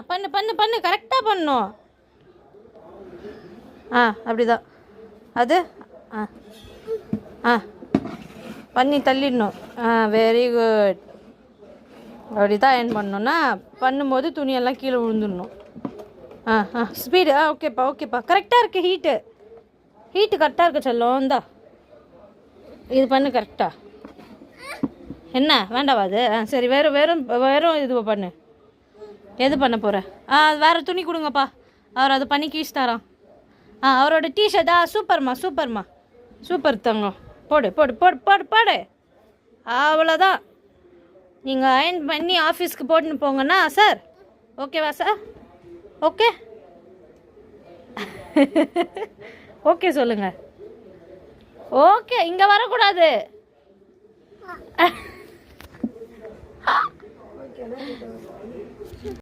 பண்ணு பண்ணு பண்ணு, கரெக்டாக பண்ணணும். அப்படிதான் அது. பண்ணி தள்ளிடணும். Very good. அப்படி தான் அயர்ன் பண்ணணுன்னா பண்ணும்போது துணியெல்லாம் கீழே விழுந்துடணும். ஸ்பீடு. ஓகேப்பா ஓகேப்பா, கரெக்டாக இருக்குது. ஹீட்டு கரெக்டாக இருக்கு செல்லம். இந்தா இது பண்ணு கரெக்டாக. என்ன வேண்டாவா அது? சரி, வெறும் இது பண்ணு. எது பண்ண போகிற? வேறு துணி கொடுங்கப்பா. அவர் அதை பண்ணி கீஸ் தரோம். அவரோட டிஷர்ட்டா? சூப்பர்மா. சூப்பர் தங்கம். போடு போடு போடு போடு போடு. அவ்வளோதான். நீங்கள் அயர்ன் பண்ணி ஆஃபீஸ்க்கு போட்டுன்னு போங்கண்ணா சார். ஓகேவா சார்? ஓகே. ஓகே சொல்லுங்கள். ஓகே, இங்கே வரக்கூடாது.